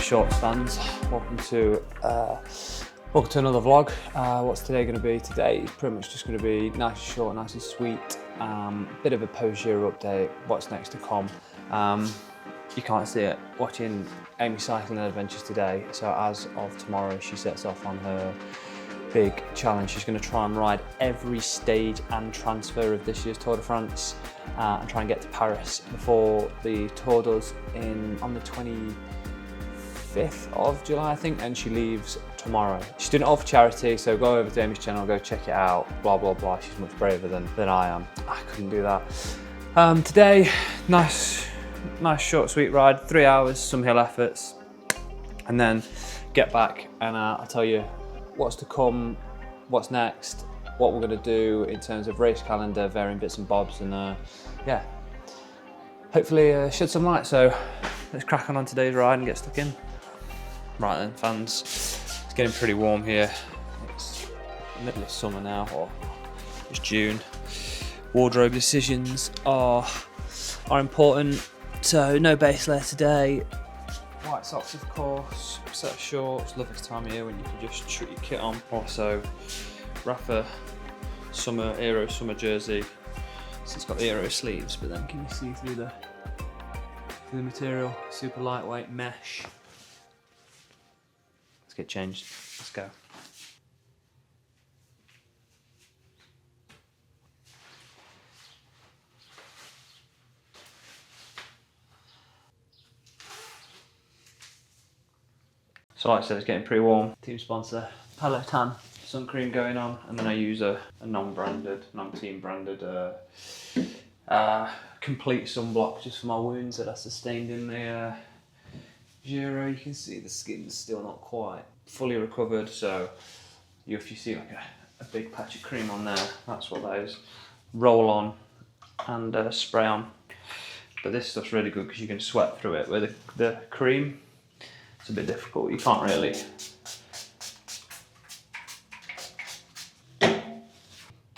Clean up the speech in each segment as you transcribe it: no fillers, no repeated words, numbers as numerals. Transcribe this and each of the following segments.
Shorts fans, welcome to another vlog. What's today going to be? Today is pretty much just going to be nice and short, nice and sweet. Bit of a post-year update, what's next to come. You can't see it, watching Amy cycling adventures today. So as of tomorrow, she sets off on her big challenge. She's going to try and ride every stage and transfer of this year's Tour de France and try and get to Paris before the Tour does on the 25th of July, I think, and she leaves tomorrow. She's doing it all for charity, so go over to Amy's channel, go check it out, blah, blah, blah. She's much braver than I am. I couldn't do that. Today, nice short, sweet ride, 3 hours, some hill efforts, and then get back and I'll tell you what's to come, what's next, what we're going to do in terms of race calendar, varying bits and bobs, and yeah, hopefully shed some light. So let's crack on today's ride and get stuck in. Right then, fans, it's getting pretty warm here. It's the middle of summer now, or it's June. Wardrobe decisions are important, so no base layer today. White socks, of course, set of shorts, lovely time of year when you can just chuck your kit on. Also, Rafa Aero summer jersey. So it's got the Aero sleeves, but then can you see through the material? Super lightweight mesh. Let's get changed, let's go. So like I said, it's getting pretty warm. Team sponsor, Peloton sun cream going on, and then I use a non-team branded complete sunblock just for my wounds that I sustained in the Giro. You can see the skin's still not quite fully recovered, so if you see like a big patch of cream on there, that's what that is. Roll on and spray on. But this stuff's really good because you can sweat through it. With the cream, it's a bit difficult, you can't really. And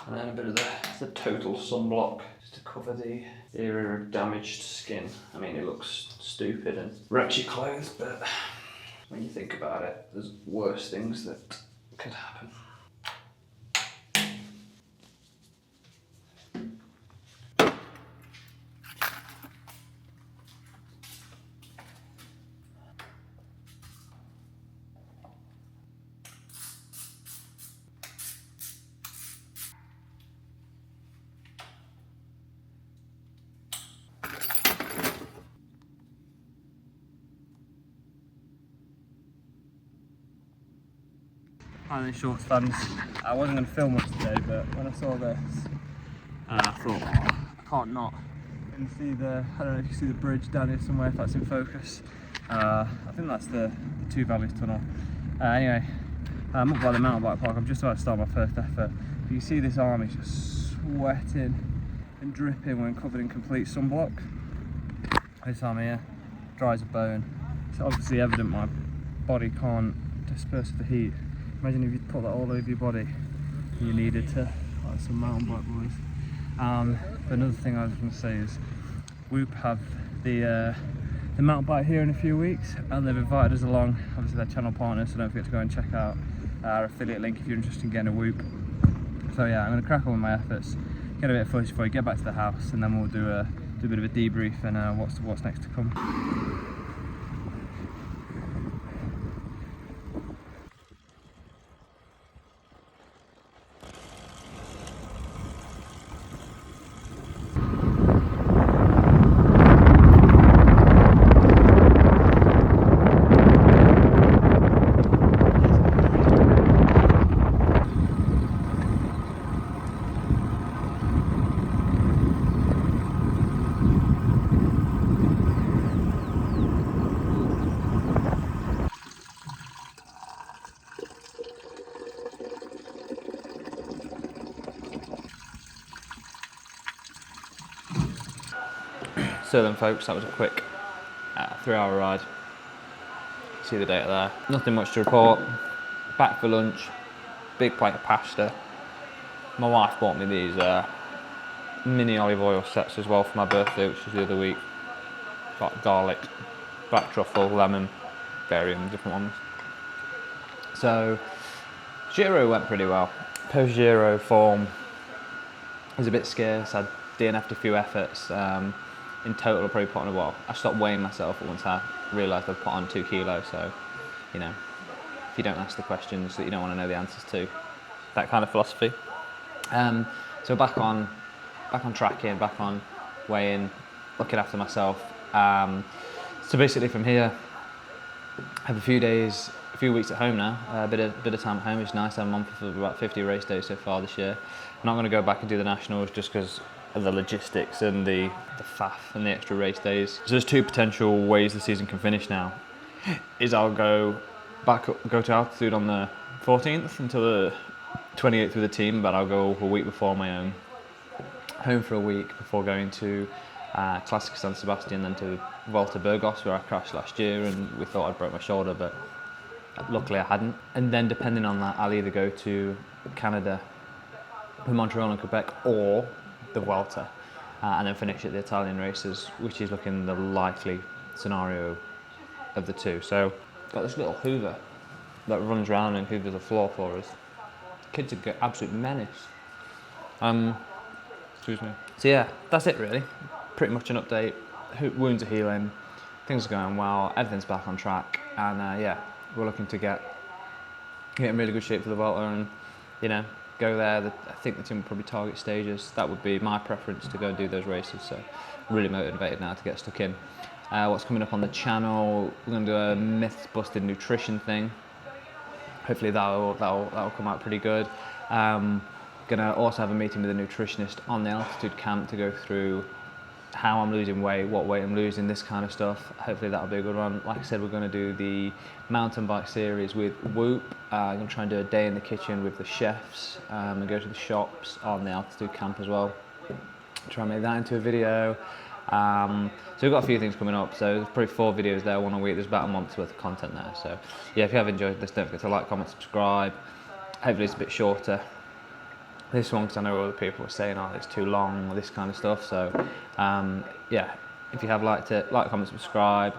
then a bit of the total sunblock just to cover the area of damaged skin. I mean, it looks stupid and wrecks your clothes, but when you think about it, there's worse things that could happen. Hi then, Shorts fans. I wasn't going to film much today, but when I saw this, I thought, I can't not. And see I don't know if you see the bridge down here somewhere, if that's in focus. I think that's the Two Valleys tunnel. Anyway, I'm up by the mountain bike park. I'm just about to start my first effort. But you see this arm is just sweating and dripping when covered in complete sunblock. This arm here, dry as a bone. It's obviously evident my body can't disperse the heat. Imagine if you'd put that all over your body and you needed to, like some mountain bike boys. But another thing I was going to say is Whoop have the mountain bike here in a few weeks, and they've invited us along. Obviously they're channel partners, so don't forget to go and check out our affiliate link if you're interested in getting a Whoop. So yeah, I'm going to crack on with my efforts, get a bit of footage before we get back to the house, and then we'll do a bit of a debrief and what's next to come. So then folks, that was a quick 3-hour ride. See the data there. Nothing much to report. Back for lunch, big plate of pasta. My wife bought me these mini olive oil sets as well for my birthday, which was the other week. Got garlic, black truffle, lemon, varying the different ones. So Giro went pretty well. Post-Giro form was a bit scarce. I DNF'd a few efforts. In total, I probably put on I stopped weighing myself once I realised I'd put on 2 kilos. So, you know, if you don't ask the questions that you don't want to know the answers to, that kind of philosophy. So back on tracking, back on weighing, looking after myself. So basically from here, I have a few weeks at home now. A bit of time at home. It's nice. I'm on for about 50 race days so far this year. I'm not going to go back and do the nationals just because of the logistics and the faff and the extra race days. So there's 2 potential ways the season can finish now. Is I'll go to altitude on the 14th until the 28th with the team, but I'll go a week before my own, home for a week before going to Classic San Sebastian, then to Volta Burgos, where I crashed last year and we thought I'd broke my shoulder, but luckily I hadn't. And then depending on that, I'll either go to Canada, Montreal and Quebec, or the Vuelta, and then finish at the Italian races, which is looking the likely scenario of the 2. So got this little Hoover that runs around and hoovers the floor for us. Kids are absolute menace. Excuse me. So yeah, that's it really. Pretty much an update. Wounds are healing, things are going well, everything's back on track, and yeah, we're looking to get in really good shape for the Vuelta, and you know, go there. I think the team will probably target stages. That would be my preference, to go and do those races. So really motivated now to get stuck in. What's coming up on the channel? We're going to do a myths busted nutrition thing. Hopefully that'll come out pretty good. Gonna also have a meeting with a nutritionist on the altitude camp to go through how I'm losing weight, what weight I'm losing, this kind of stuff. Hopefully that'll be a good one. Like I said, we're going to do the mountain bike series with Whoop. I'm going to try and do a day in the kitchen with the chefs, and go to the shops on the altitude camp as well. Try and make that into a video. So we've got a few things coming up. So there's probably 4 videos there, 1 a week. There's about a month's worth of content there. So yeah, if you have enjoyed this, don't forget to like, comment, subscribe. Hopefully it's a bit shorter, this one, because I know other people are saying, oh, it's too long, or this kind of stuff. So yeah, if you have liked it, like, comment, subscribe,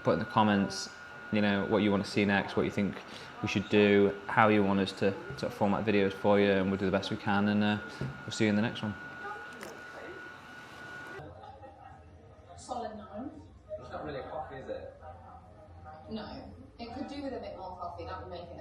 put in the comments, you know, what you want to see next, what you think we should do, how you want us to sort of format videos for you, and we'll do the best we can, and we'll see you in the next one. Solid 9. It's not really a coffee, is it? No. It could do with a bit more coffee, that would make it